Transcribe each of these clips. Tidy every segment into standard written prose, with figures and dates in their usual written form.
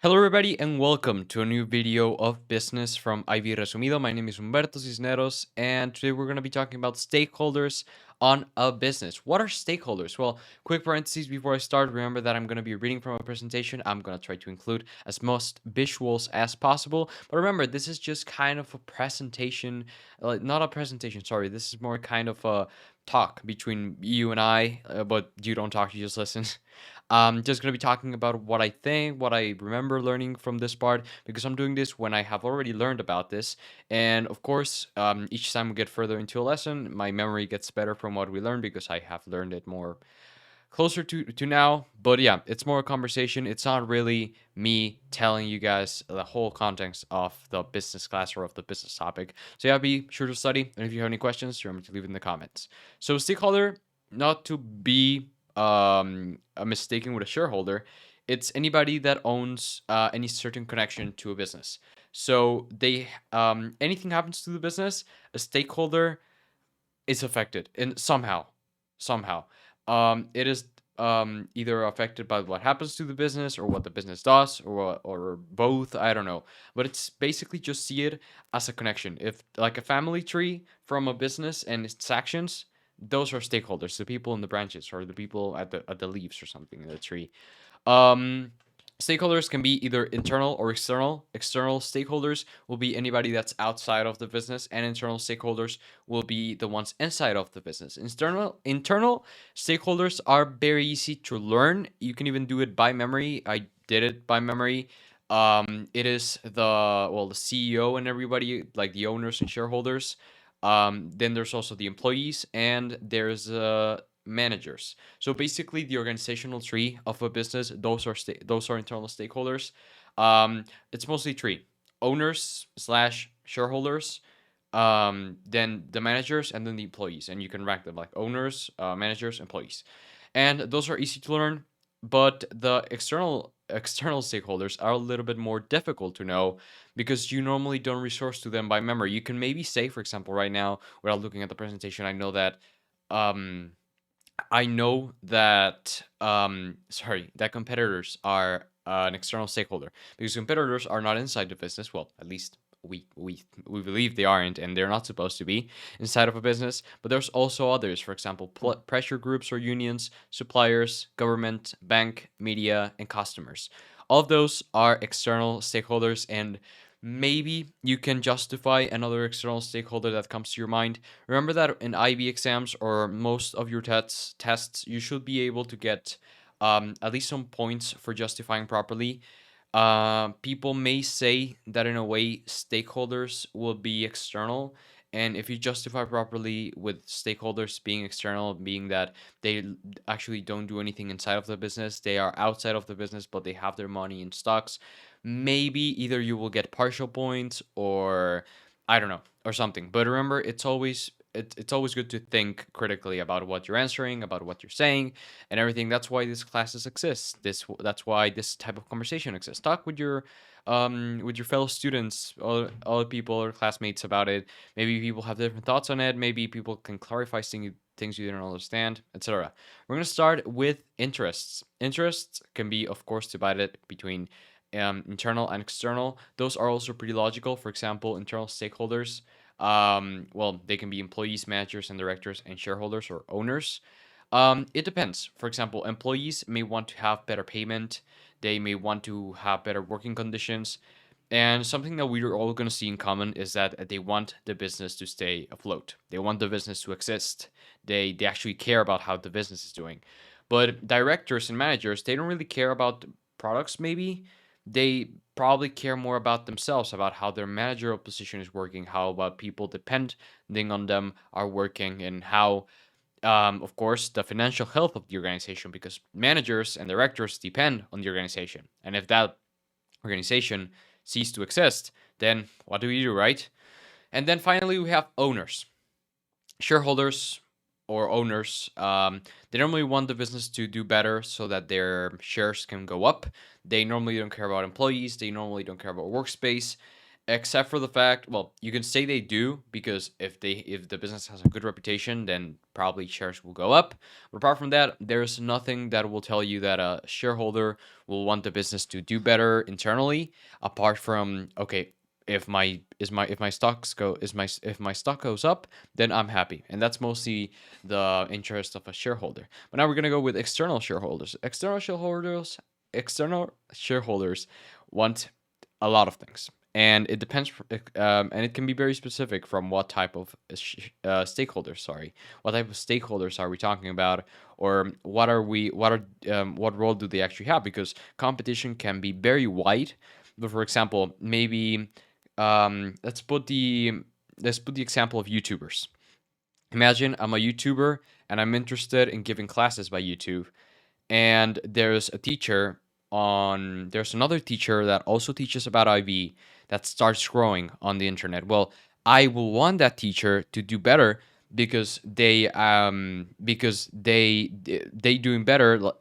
Hello, everybody, and welcome to a new video of business from IV Resumido. My name is Humberto Cisneros, and today we're going to be talking about stakeholders on a business. What are stakeholders? Well, quick parentheses before I start. Remember that I'm going to be reading from a presentation. I'm going to try to include as most visuals as possible. But remember, this is just kind of a presentation, not a presentation, sorry. This is more kind of a talk between you and I, but you don't talk, you just listen. I'm just going to be talking about what I think, what I remember learning from this part, because I'm doing this when I have already learned about this. And of course, each time we get further into a lesson, my memory gets better from what we learned because I have learned it more closer to now. But yeah, it's more a conversation. It's not really me telling you guys the whole context of the business class or of the business topic. So yeah, be sure to study. And if you have any questions, remember to leave it in the comments. So stakeholder, not to be a mistaken with a shareholder, it's anybody that owns any certain connection to a business. So they anything happens to the business, a stakeholder is affected in somehow. It is either affected by what happens to the business or what the business does or both. I don't know, but it's basically just see it as a connection. If like a family tree from a business and its actions, those are stakeholders, the people in the branches or the people at the leaves or something in the tree. um Stakeholders can be either internal or external. External stakeholders will be anybody that's outside of the business, and internal stakeholders will be the ones inside of the business. Internal stakeholders are very easy to learn. You can even do it by memory. I did it by memory. It is the CEO and everybody, like the owners and shareholders. Then there's also the employees, and there's managers. So basically, the organizational tree of a business, those are internal stakeholders. It's mostly three: owners slash shareholders, then the managers, and then the employees. And you can rank them like owners, managers, employees. And those are easy to learn, but the external stakeholders are a little bit more difficult to know because you normally don't resource to them by memory. You can maybe say, for example, right now, without looking at the presentation, um, I know that that competitors are an external stakeholder because competitors are not inside the business. Well, at least we believe they aren't, and they're not supposed to be inside of a business. But there's also others, for example, pressure groups or unions, suppliers, government, bank, media, and customers. All of those are external stakeholders, and maybe you can justify another external stakeholder that comes to your mind. Remember that in IB exams or most of your tests, you should be able to get at least some points for justifying properly. People may say that in a way, stakeholders will be external. And if you justify properly with stakeholders being external, being that actually don't do anything inside of the business, they are outside of the business, but they have their money in stocks, maybe either you will get partial points or I don't know, or something. But remember, it's always good to think critically about what you're answering, about what you're saying, and everything. That's why these classes exist. That's why this type of conversation exists. Talk with your fellow students, all people or classmates about it. Maybe people have different thoughts on it. Maybe people can clarify things you didn't understand, etc. We're gonna start with interests. Interests can be, of course, divided between internal and external. Those are also pretty logical. For example, internal stakeholders, well, they can be employees, managers, and directors, and shareholders or owners. It depends. For example, employees may want to have better payment. They may want to have better working conditions. And something that we're all going to see in common is that they want the business to stay afloat. They want the business to exist. They actually care about how the business is doing. But directors and managers, they don't really care about products, maybe. They probably care more about themselves, about how their managerial position is working, how about people depending on them are working, and how of course, the financial health of the organization, because managers and directors depend on the organization. And if that organization cease to exist, then what do we do, right? And then finally, we have owners, shareholders, or owners. They normally want the business to do better so that their shares can go up. They normally don't care about employees. They normally don't care about workspace. except for the fact, well, you can say they do, because if the business has a good reputation, then probably shares will go up. But apart from that, there's nothing that will tell you that a shareholder will want the business to do better internally, apart from, okay, if my stocks go is my if my stock goes up, then I'm happy, and that's mostly the interest of a shareholder. But now we're gonna go with external shareholders. External shareholders want a lot of things, and it depends, and it can be very specific from what type of stakeholders, sorry, what type of stakeholders are we talking about, or what role do they actually have, because competition can be very wide. But for example, maybe, um, let's put the let's put the example of YouTubers. Imagine I'm a YouTuber and I'm interested in giving classes by YouTube, and there's another teacher that also teaches about IV, that starts growing on the internet. Well, I will want that teacher to do better, because they doing better,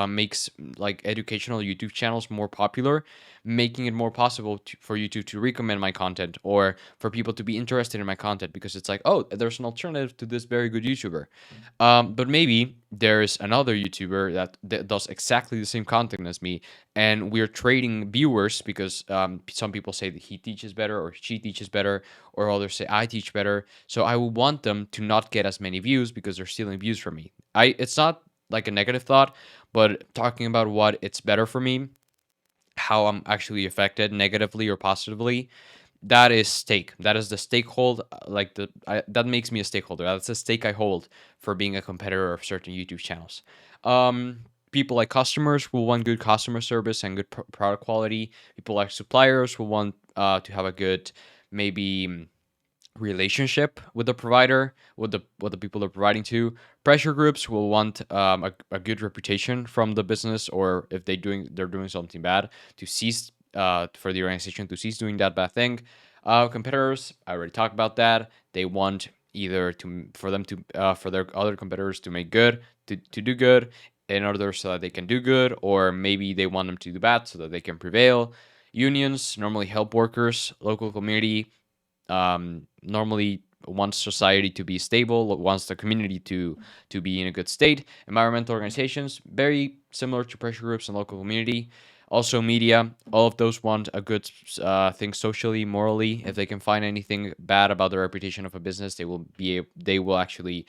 makes like educational YouTube channels more popular, making it more possible for YouTube to recommend my content, or for people to be interested in my content, because it's like, oh, there's an alternative to this very good YouTuber. But maybe there's another YouTuber that does exactly the same content as me, and we're trading viewers, because some people say that he teaches better or she teaches better, or others say I teach better. So I will want them to not get as many views, because they're stealing views from me. It's not like a negative thought, but talking about what it's better for me, how I'm actually affected negatively or positively, that is stake. That is the stakehold. That makes me a stakeholder. That's a stake I hold for being a competitor of certain YouTube channels. Um, People like customers will want good customer service and good product quality. People like suppliers will want to have a good, maybe, relationship with the provider, with the people they're providing to. Pressure groups will want a good reputation from the business, or if they're doing something bad, to cease, for the organization to cease doing that bad thing. Competitors, I already talked about that. They want either to for them to for their other competitors to make good, to do good in order so that they can do good, or maybe they want them to do bad so that they can prevail. Unions normally help workers. Local community normally wants society to be stable, wants the community to be in a good state. Environmental organizations, very similar to pressure groups and local community. Also, media, all of those want a good thing socially, morally. If they can find anything bad about the reputation of a business, they will actually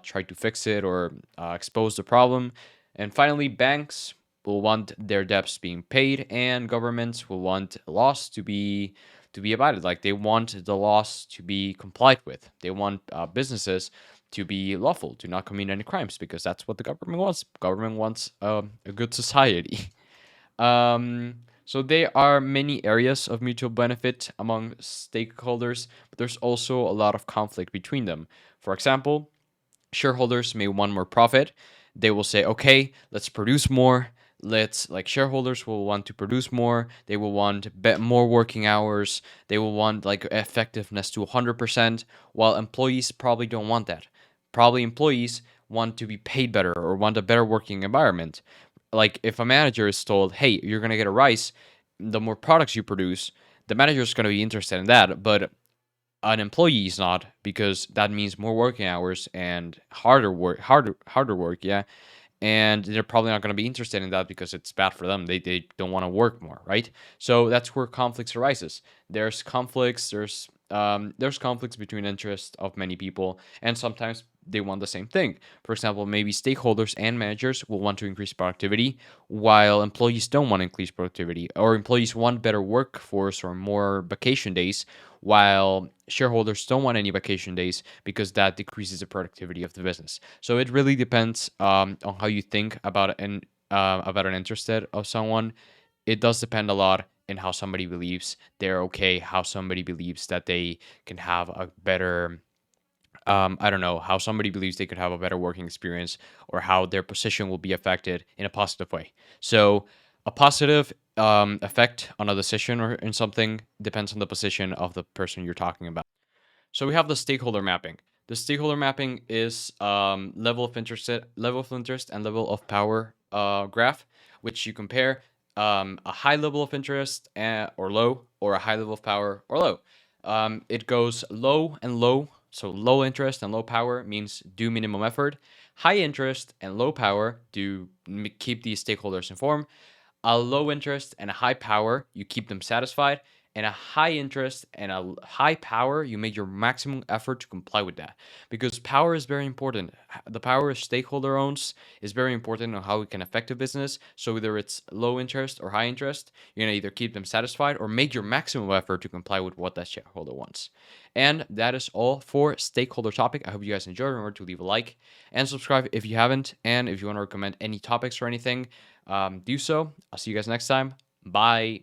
try to fix it, or expose the problem. And finally, banks will want their debts being paid, and governments will want laws to be abided. Like, they want the laws to be complied with. They want businesses to be lawful, to not commit any crimes, because that's what the government wants. Government wants a good society. So there are many areas of mutual benefit among stakeholders, but there's also a lot of conflict between them. For example, shareholders may want more profit. They will say, okay, let's produce more. Let's like Shareholders will want to produce more. They will want more working hours. They will want like effectiveness to 100%, while employees probably don't want that. Probably employees want to be paid better, or want a better working environment. Like, if a manager is told, hey, you're going to get a rise the more products you produce, the manager is going to be interested in that. But an employee is not, because that means more working hours and harder work, yeah. And they're probably not going to be interested in that, because it's bad for them. They don't want to work more, right? So that's where conflicts arises. There's conflicts between interests of many people, and sometimes they want the same thing. For example, maybe stakeholders and managers will want to increase productivity, while employees don't want to increase productivity, or employees want better workforce or more vacation days, while shareholders don't want any vacation days, because that decreases the productivity of the business. So it really depends on how you think about an interest of someone. It does depend a lot in how somebody believes they're okay, how somebody believes that they can have a better, I don't know, how somebody believes they could have a better working experience, or how their position will be affected in a positive way. So a positive effect on a decision or in something depends on the position of the person you're talking about. So we have the stakeholder mapping. The stakeholder mapping is level of interest, and level of power graph, which you compare a high level of interest or low, or a high level of power or low. It goes low and low. So low interest and low power means do minimum effort. High interest and low power do keep these stakeholders informed. A low interest and a high power, you keep them satisfied. And a high interest and a high power, you make your maximum effort to comply with that. Because power is very important. The power a stakeholder owns is very important on how it can affect a business. So whether it's low interest or high interest, you're gonna either keep them satisfied or make your maximum effort to comply with what that shareholder wants. And that is all for stakeholder topic. I hope you guys enjoyed. Remember to leave a like and subscribe if you haven't. And if you want to recommend any topics or anything, do so. I'll see you guys next time. Bye.